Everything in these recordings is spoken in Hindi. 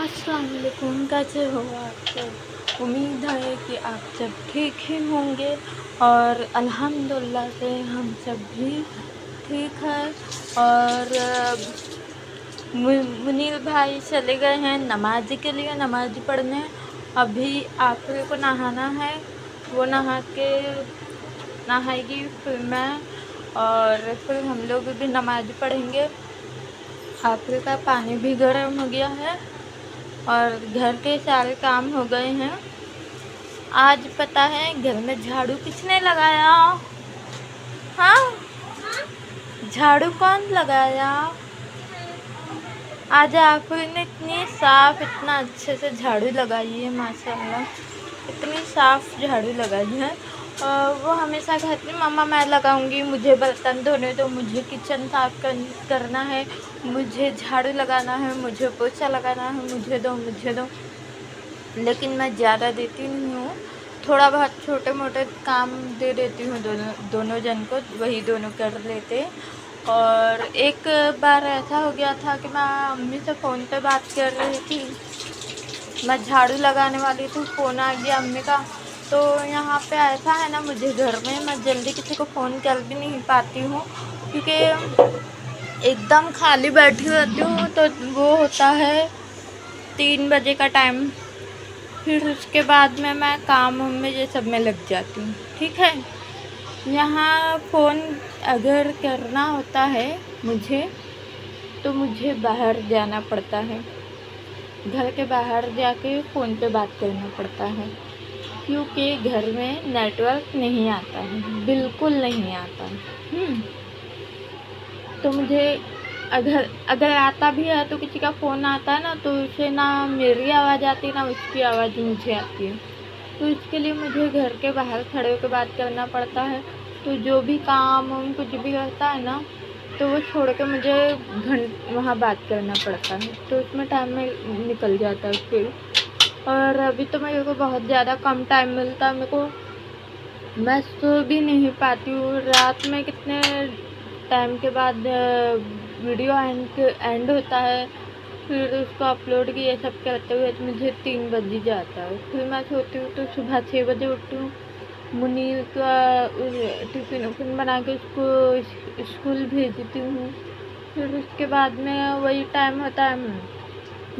अस्सलाम वालेकुम, कैसे हो आप सब? उम्मीद है कि आप सब ठीक ही होंगे और अल्हम्दुलिल्लाह से हम सब भी ठीक है। और मुनीर भाई चले गए हैं नमाज के लिए, नमाज पढ़ने। अभी आखिरी को नहाना है, वो नहाएगी फिर मैं, और फिर हम लोग भी नमाज पढ़ेंगे। आखिरी का पानी भी गर्म हो गया है और घर के सारे काम हो गए हैं। आज पता है घर में झाड़ू किसने लगाया? हाँ, झाड़ू कौन लगाया? आज आखिर ने इतनी साफ, इतना अच्छे से झाड़ू लगाई है, माशाल्लाह इतनी साफ झाड़ू लगाई है। वो हमेशा कहती है मम्मा मैं लगाऊंगी, मुझे बर्तन धोने दो, मुझे किचन साफ करना है, मुझे झाड़ू लगाना है, मुझे पोछा लगाना है, मुझे दो। लेकिन मैं ज़्यादा देती नहीं हूँ, थोड़ा बहुत छोटे मोटे काम दे देती हूँ दोनों जन को, वही दोनों कर लेते। और एक बार ऐसा हो गया था कि मैं अम्मी से फ़ोन पे बात कर रही थी, मैं झाड़ू लगाने वाली थी, फ़ोन आ गया अम्मी का। तो यहाँ पे ऐसा है ना, मुझे घर में मैं जल्दी किसी को फ़ोन कर भी नहीं पाती हूँ, क्योंकि एकदम खाली बैठी रहती हूँ। तो वो होता है 3 बजे का टाइम, फिर उसके बाद में मैं काम में ये सब में लग जाती हूँ। ठीक है, यहाँ फ़ोन अगर करना होता है मुझे, तो मुझे बाहर जाना पड़ता है, घर के बाहर जाके फ़ोन पे बात करना पड़ता है, क्योंकि घर में नेटवर्क नहीं आता है, बिल्कुल नहीं आता है। तो मुझे अगर आता भी है तो किसी का फ़ोन आता है ना, तो उसे ना मेरी आवाज़ आती ना उसकी आवाज़ मुझे आती है। तो इसके लिए मुझे घर के बाहर खड़े होकर बात करना पड़ता है। तो जो भी काम कुछ भी रहता है ना, तो वो छोड़ के मुझे वहाँ बात करना पड़ता है, तो उसमें टाइम में निकल जाता है फिर। और अभी तो मेरे को बहुत ज़्यादा कम टाइम मिलता है, मेरे को मैं सो भी नहीं पाती हूँ। रात में कितने टाइम के बाद वीडियो एंड होता है, फिर उसको अपलोड ये सब करते हुए तो मुझे 3 बज ही जाता है। फिर मैं सोती हूँ तो सुबह 6 बजे उठती हूँ, मुनीर का टिफ़िन बना के उसको स्कूल भेजती हूँ। फिर उसके बाद में वही टाइम होता है,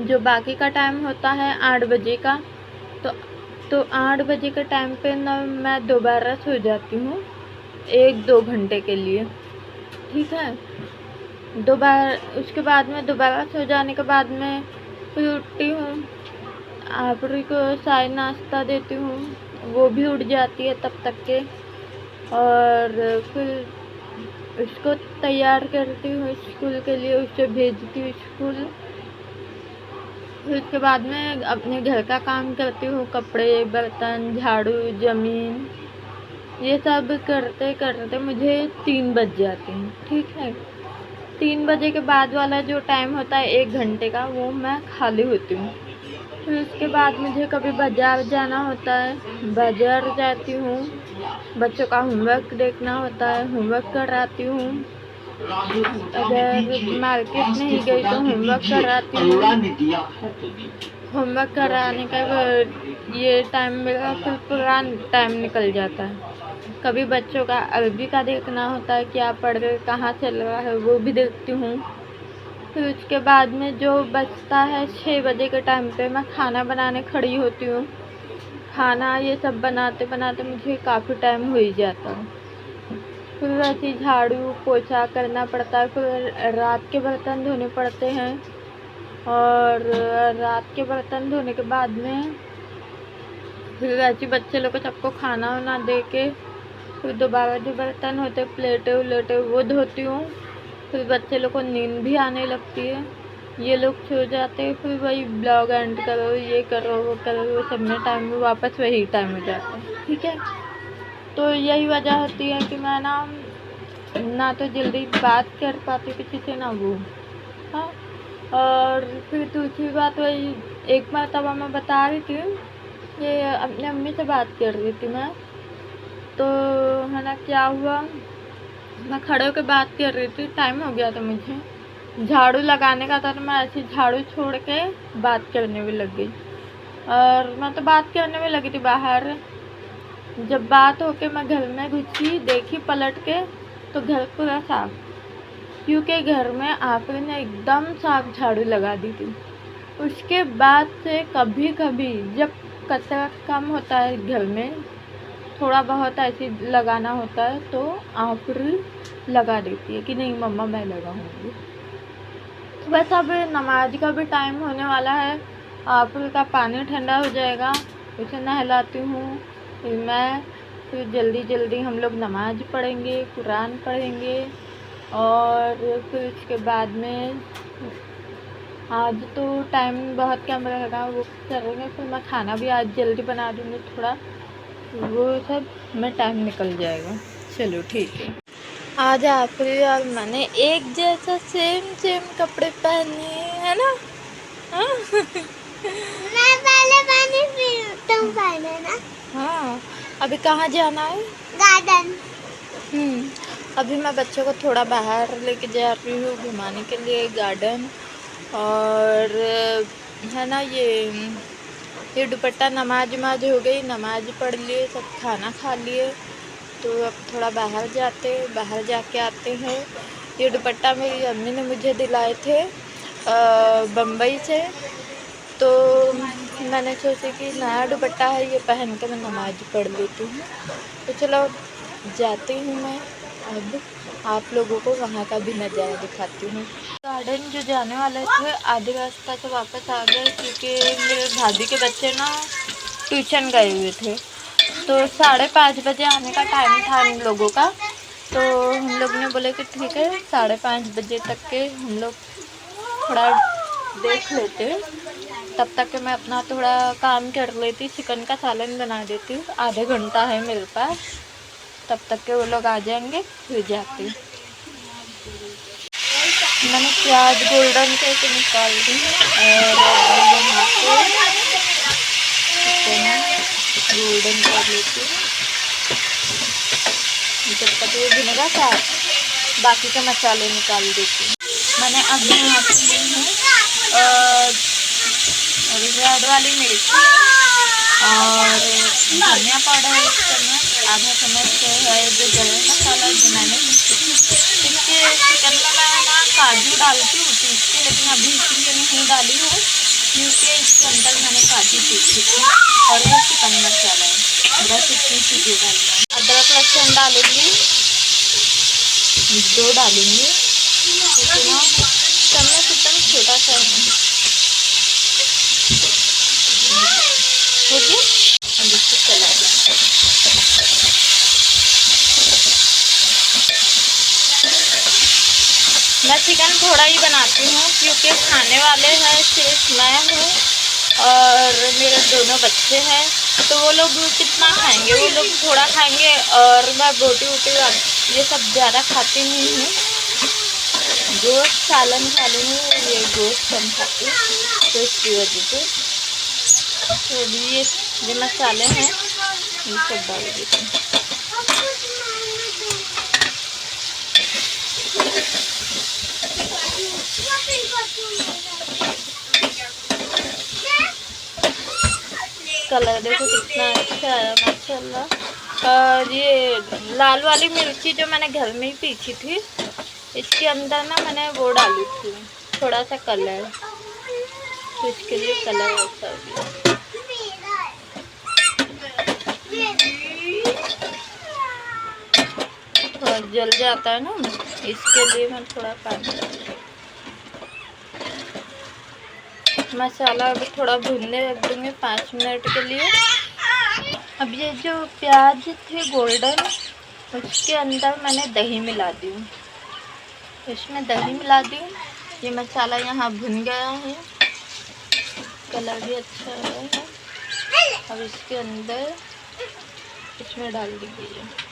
जो बाकी का टाइम होता है 8 बजे का, तो 8 बजे के टाइम पे ना मैं दोबारा सो जाती हूँ 1-2 घंटे के लिए। ठीक है, उसके बाद में दोबारा सो जाने के बाद में फिर उठती हूँ, आफरी को चाय नाश्ता देती हूँ, वो भी उठ जाती है तब तक के, और फिर उसको तैयार करती हूँ स्कूल के लिए, उसे भेजती हूँ स्कूल। फिर उसके बाद में अपने घर का काम करती हूँ, कपड़े, बर्तन, झाड़ू, ज़मीन, ये सब करते करते मुझे 3 बज जाते हैं। ठीक है, 3 बजे के बाद वाला जो टाइम होता है 1 घंटे का, वो मैं खाली होती हूँ। फिर उसके बाद मुझे कभी बाज़ार जाना होता है, बाज़ार जाती हूँ, बच्चों का होमवर्क देखना होता है, होमवर्क कराती हूँ। अगर मार्केट नहीं गई तो होमवर्क कराती हूँ, होमवर्क कराने का ये टाइम मेरा फिर पूरा टाइम निकल जाता है। कभी बच्चों का अरबी का देखना होता है, क्या पढ़ रहे, कहाँ चल रहा है, वो भी देखती हूँ। फिर उसके बाद में जो बचता है 6 बजे के टाइम पे मैं खाना बनाने खड़ी होती हूँ। खाना ये सब बनाते बनाते मुझे काफ़ी टाइम हो ही जाता है। फिर वैसे झाड़ू पोछा करना पड़ता है, फिर रात के बर्तन धोने पड़ते हैं, और रात के बर्तन धोने के बाद में फिर वैसे बच्चे लोग को सबको खाना वाना दे के फिर दोबारा जो बर्तन होते प्लेटें उलेटे वो धोती हूँ। फिर बच्चे लोग को नींद भी आने लगती है, ये लोग सो जाते हैं, फिर वही ब्लॉग एंड करो, ये करो, वो करो, वो सब में टाइम में वापस वही टाइम हो जाता है। ठीक है, तो यही वजह होती है कि मैं ना तो जल्दी बात कर पाती किसी से, ना वो। हाँ, और फिर दूसरी बात वही, एक मरतबा मैं बता रही थी, ये अपनी अम्मी से बात कर रही थी मैं, तो है ना क्या हुआ, मैं खड़े होकर बात कर रही थी, टाइम हो गया था मुझे, झाड़ू लगाने का था तो मैं ऐसे झाड़ू छोड़ के बात करने में लग गई। और मैं तो बात करने में लगी थी बाहर। जब बात होके मैं घर में घुसी, देखी पलट के तो घर पूरा साफ, क्योंकि घर में आप ने एकदम साफ झाड़ू लगा दी थी। उसके बाद से कभी कभी जब कचरा कम होता है घर में, थोड़ा बहुत ऐसे लगाना होता है, तो आफरी लगा देती है कि नहीं मम्मा मैं लगाऊंगी। तो बस अब नमाज का भी टाइम होने वाला है, आफरी का पानी ठंडा हो जाएगा, उसे नहलाती हूँ, फिर जल्दी जल्दी हम लोग नमाज पढ़ेंगे, कुरान पढ़ेंगे। और फिर उसके बाद में आज तो टाइम बहुत कम रहेगा, वो करेंगे। फिर मैं खाना भी आज जल्दी बना दूँगी थोड़ा, वो सब में टाइम निकल जाएगा। चलो ठीक है। आज आफरी और मैंने एक जैसा सेम कपड़े पहने है ना। हाँ? मैं पहले पहनी फिर तुम पहने ना। हाँ, अभी कहाँ जाना है? गार्डन। अभी मैं बच्चों को थोड़ा बाहर लेके जा रही हूँ घुमाने के लिए, गार्डन। और है ना ये दुपट्टा, नमाज हो गई, नमाज पढ़ लिए, सब खाना खा लिए, तो अब थोड़ा बाहर जाके आते हैं। ये दुपट्टा मेरी अम्मी ने मुझे दिलाए थे बम्बई से, तो मैंने सोचा कि नया दुपट्टा है, ये पहन के मैं नमाज पढ़ लेती हूँ। तो चलो जाती हूँ मैं, अब आप लोगों को वहाँ का भी नज़ारा दिखाती हूँ। गार्डन जो जाने वाले थे आधे रास्ता से वापस आ गए, क्योंकि मेरे भाभी के बच्चे ना ट्यूशन गए हुए थे, तो 5:30 बजे आने का टाइम था हम लोगों का। तो हम लोग ने बोले कि ठीक है 5:30 बजे तक के हम लोग थोड़ा देख लेते, तब तक के मैं अपना थोड़ा काम कर लेती, चिकन का सालन बना देती हूँ, आधे घंटा है मेरे पास, तब तक के वो लोग आ जाएंगे, फिर जाती। मैंने प्याज गोल्डन करके निकाल दी और यहाँ पे गोल्डन कर लेती हूँ। जब तक ये भुनेगा साथ बाकी के मसाले निकाल देती हूँ। मैंने अब यहाँ पे ली हूँ रेड वाली मिर्ची और धनिया पाउडर 1 चम्मच, आधा चम्मच है जो गरम मसाला जो मैंने इसके चिकन में मैं ना काजू डालती हूँ पीस के, लेकिन अभी इसलिए नहीं डाली हूँ क्योंकि इसके अंदर मैंने काजू पीसी थी। और ये चिकन मसाला है, बस इतनी चीज़ें डालना है। अदरक लहसुन डालूंगी, 2 डालूंगी, इतना चम्मच एकदम छोटा सा है, हो गया। अब इसको चला दें। मैं चिकन थोड़ा ही बनाती हूँ क्योंकि खाने वाले हैं सिर्फ मैं हूँ और मेरे दोनों बच्चे हैं, तो वो लोग कितना खाएंगे, वो लोग थोड़ा खाएंगे और मैं बोटी वोटी ये सब ज़्यादा खाती नहीं हूँ। गोश्त सालन खा लूँगी, ये गोश्त कम खाती हूँ, तो इसकी वजह से। तो ये मसाले हैं ये सब डाल देते हैं। कलर देखो कितना अच्छा है माशाल्लाह। और ये लाल वाली मिर्ची जो मैंने घर में ही पीसी थी, इसके अंदर ना मैंने वो डाली थी थोड़ा सा कलर, तो इसके लिए कलर ऐसा हो थोड़ा जल जाता है ना, इसके लिए मैं थोड़ा पानी। मसाला अभी थोड़ा भूनने रख दूँगी 5 मिनट के लिए। अब ये जो प्याज थे गोल्डन, उसके अंदर मैंने दही मिला दी हूँ, इसमें दही मिला दी। ये मसाला यहाँ भुन गया है, कलर भी अच्छा है। अब इसके अंदर इसमें डाल दीजिए।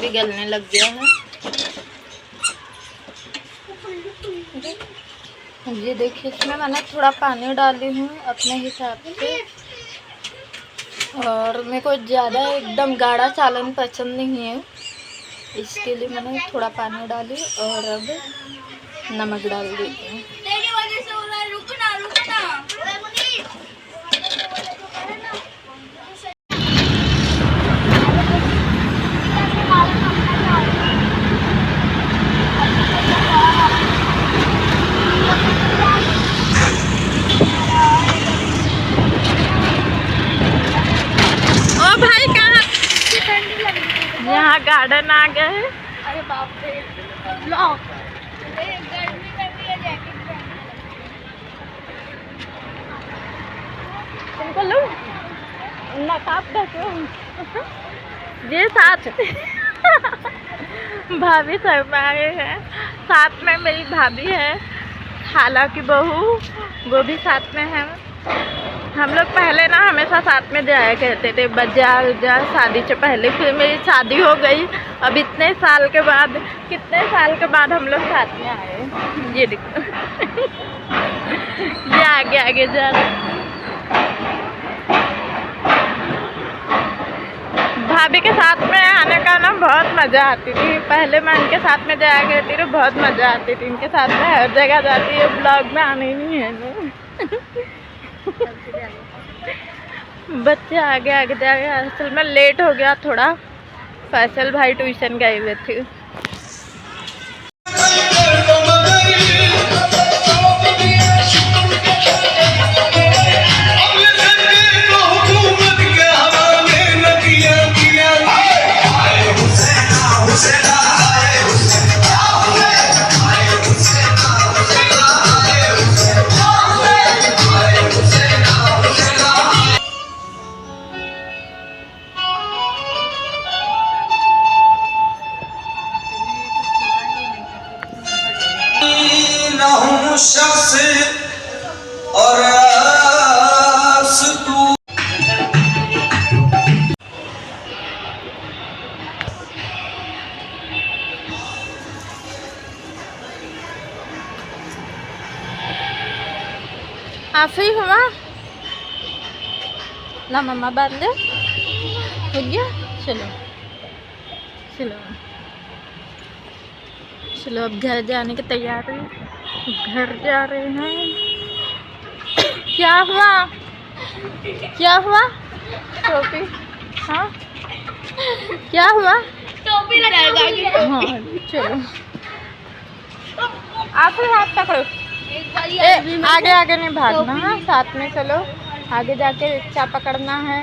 भी गलने लग गया है। ये देखिए, इसमें मैंने थोड़ा पानी डाली हूँ अपने हिसाब से, और मेरे को ज़्यादा एकदम गाढ़ा सालन पसंद नहीं है, इसके लिए मैंने थोड़ा पानी डाली और अब नमक डाल देती हूँ। यहाँ गार्डन आ गया है। अरे बाप रे, ब्लॉक गर्मी कर रही है, जैकेट तुमको लो नकाब देखो। ये साथ भाभी सब आए हैं, साथ में मेरी भाभी है, खाला की बहू, वो भी साथ में है। हम लोग पहले ना हमेशा साथ में जाया करते थे, बाजार उजार, शादी से पहले। फिर मेरी शादी हो गई, अब इतने साल के बाद, कितने साल के बाद हम लोग साथ में आए। ये देखो ये आगे आगे जा रहे। भाभी के साथ में आने का ना बहुत मज़ा आती थी। पहले मैं इनके साथ में जाया करती थी, बहुत मज़ा आती थी इनके साथ में, हर जगह जाती है। ब्लॉग में आने नहीं है ना। बच्चे आगे आगे जाए। असल में लेट हो गया थोड़ा, फैसल भाई ट्यूशन गए हुए थे। शख्स और आफी हुआ ना, मम्मा बांधे हो गया। चलो चलो चलो, अब घर जाने की तैयारी, घर जा रहे हैं। क्या हुआ, क्या हुआ? टोपी, हाँ क्या हुआ? टोपी लगाएगा। हाँ चलो, आप हाथ पकड़ो, आगे आगे नहीं भागना, हाँ साथ में चलो। आगे जाके रिक्शा पकड़ना है।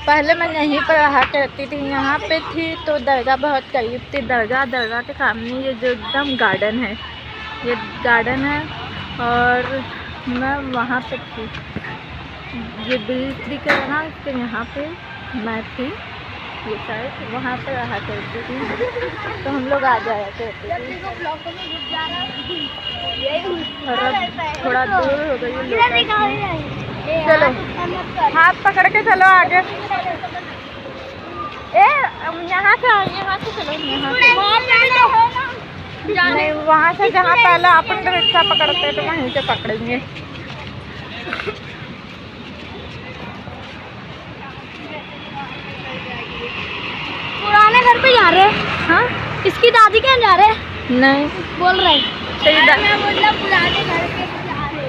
पहले मैं यहीं पर रहा करती थी, यहाँ पे थी तो दरगाह बहुत करीब थी। दरगाह के सामने ये जो एकदम गार्डन है, ये गार्डन है, और मैं वहाँ पे थी। ये ब्रिज दिख रहा है ना, इसके यहाँ पे मैं थी, ये साइड वहाँ पे रहा करती थी, तो हम लोग आ जाया करते थे। और अब थोड़ा दूर हो गई। चलो हाथ पकड़ के चलो आगे। यहाँ से चलो, नहीं वहाँ से जहाँ पहले अपन रिक्शा पकड़ते तो वहीं से पकड़ेंगे। पुराने घर पे जा रहे हैं। हाँ, इसकी दादी क्या जा रहे हैं? नहीं बोल रहे हैं पुराने घर पे जा रहे।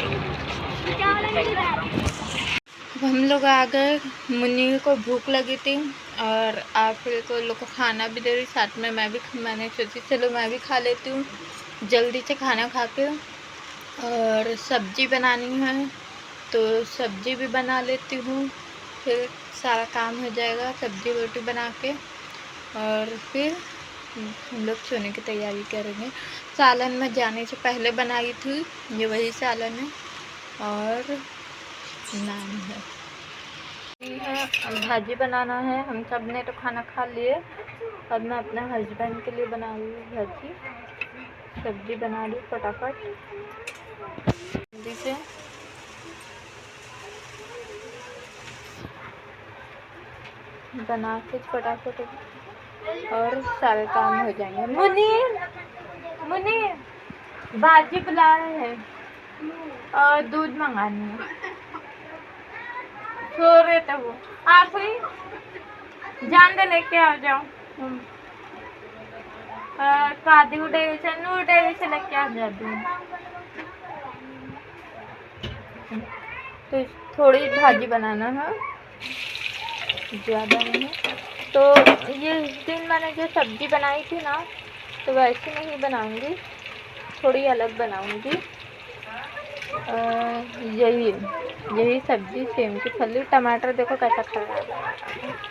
हम लोग आ गए। मुन्नी को भूख लगी थी और आखिर को लोग को खाना भी दे रही, साथ में मैंने सोची चलो मैं भी खा लेती हूँ जल्दी से खाना खा के। और सब्जी बनानी है तो सब्जी भी बना लेती हूँ, फिर सारा काम हो जाएगा सब्जी रोटी बना के। और फिर हम लोग सोने की तैयारी करेंगे। सालन में जाने से पहले बनाई थी, ये वही सालन है और नान है। भाजी बनाना है, हम सब ने तो खाना खा लिए। अब मैं अपने हस्बैंड के लिए बना रही हूँ भाजी, सब्जी बना ली फटाफट जल्दी से। बना के फटाफट और सारे काम हो जाएंगे। मुनीर, मुनीर बाजी बुला रहे हैं और दूध मंगानी है। सो रहे थे वो। आप ही जान दे लेके आ जाओ। कादी उड़े से लेके आ जाती हूँ। तो थोड़ी भाजी बनाना है, ज़्यादा नहीं। तो ये इस दिन मैंने जो सब्ज़ी बनाई थी ना, तो वैसे नहीं बनाऊंगी, थोड़ी अलग बनाऊंगी। यही सब्ज़ी सेम की फली। टमाटर देखो कैसा खराब है।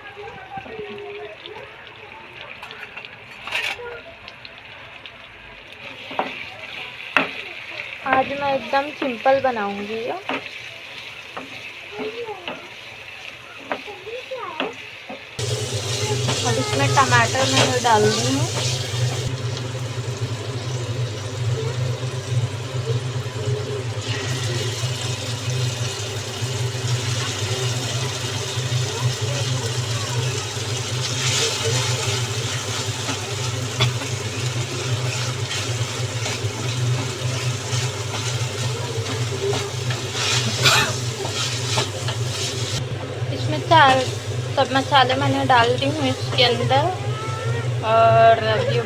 आज मैं एकदम सिंपल बनाऊंगी। अब इसमें टमाटर मैंने डाल दी हूँ। इसमें सब मसाले मैंने डाल दी हूँ इसके अंदर। और अब ये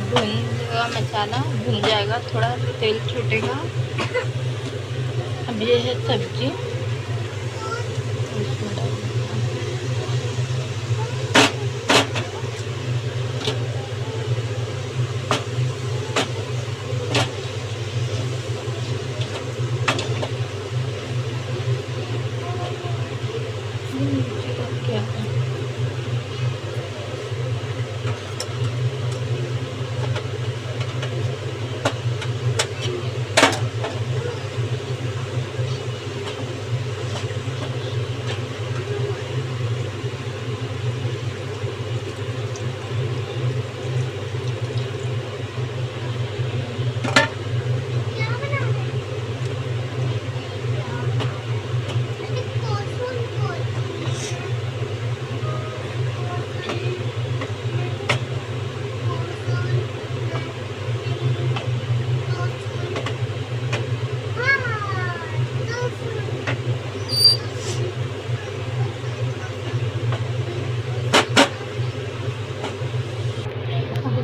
मसाला भुन जाएगा, थोड़ा तेल छूटेगा। अब ये है सब्जी, इसमें डाल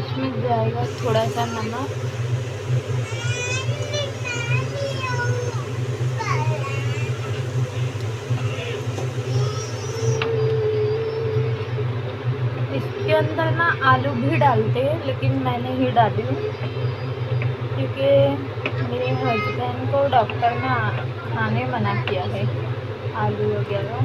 इसमें जाएगा थोड़ा सा नमक। इसके अंदर ना आलू भी डालते हैं, लेकिन मैं नहीं डाली हूँ क्योंकि मेरे हस्बैंड को डॉक्टर ने खाने मना किया है आलू वगैरह।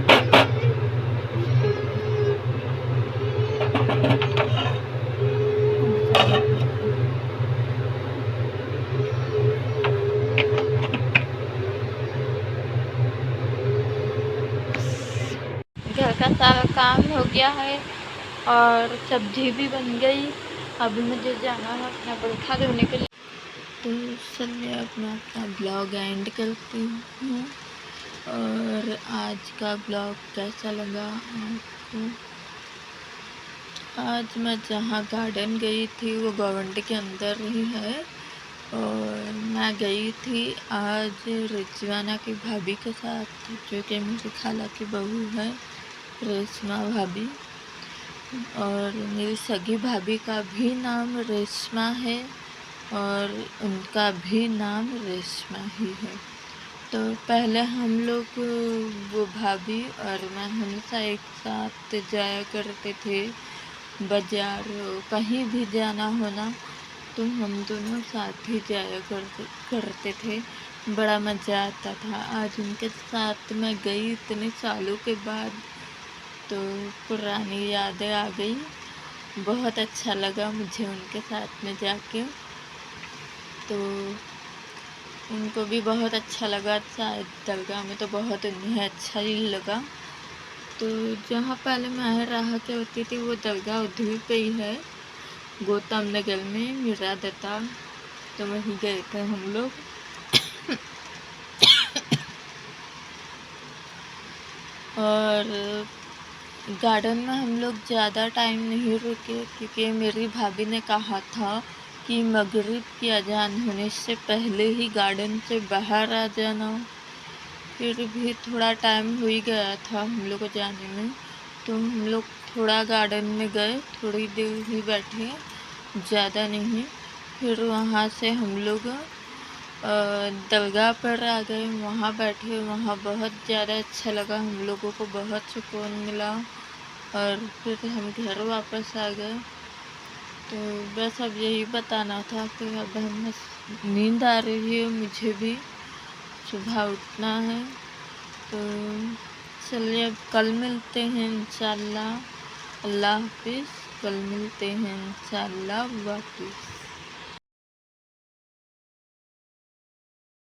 घर का सारा काम हो गया है और सब्जी भी बन गई। अभी मुझे जाना है अपना बर्खा धोने के लिए। तो चलिए अब मैं अपना ब्लॉग एंड करती हूँ। और आज का ब्लॉग कैसा लगा आपको? आज मैं जहाँ गार्डन गई थी वो गवर्नमेंट के अंदर ही है। और मैं गई थी आज रिजवाना की भाभी के साथ, जो कि मेरी खाला की बहू है, रेशमा भाभी। और मेरी सगी भाभी का भी नाम रेशमा है और उनका भी नाम रेशमा ही है। तो पहले हम लोग वो भाभी और मैं हमेशा एक साथ जाया करते थे बाज़ार। कहीं भी जाना होना तो हम दोनों साथ ही जाया करते थे। बड़ा मज़ा आता था। आज उनके साथ मैं गई इतने सालों के बाद, तो पुरानी यादें आ गई। बहुत अच्छा लगा मुझे उनके साथ में जाके। तो उनको भी बहुत अच्छा लगा, शायद दरगाह में तो बहुत उन्हें अच्छा ही लगा। तो जहाँ पहले मैं रहा करती थी वो दरगाह उधर पे ही है, गौतम नगर में मेरा दत्ता। तो वहीं गए थे हम लोग। और गार्डन में हम लोग ज़्यादा टाइम नहीं रुके क्योंकि मेरी भाभी ने कहा था कि मगरिब की अजान होने से पहले ही गार्डन से बाहर आ जाना। फिर भी थोड़ा टाइम हो ही गया था हम लोग को जाने में, तो हम लोग थोड़ा गार्डन में गए, थोड़ी देर ही बैठे, ज़्यादा नहीं। फिर वहाँ से हम लोग दरगाह पर आ गए, वहाँ बैठे, वहाँ बहुत ज़्यादा अच्छा लगा, हम लोगों को बहुत सुकून मिला और फिर हम घर वापस आ गए। तो बस अब यही बताना था कि अब हम नींद आ रही है, मुझे भी सुबह उठना है। तो चलिए अब कल मिलते हैं इंशाल्लाह। अल्लाह हाफिज़। कल मिलते हैं इंशाल्लाह वापिस।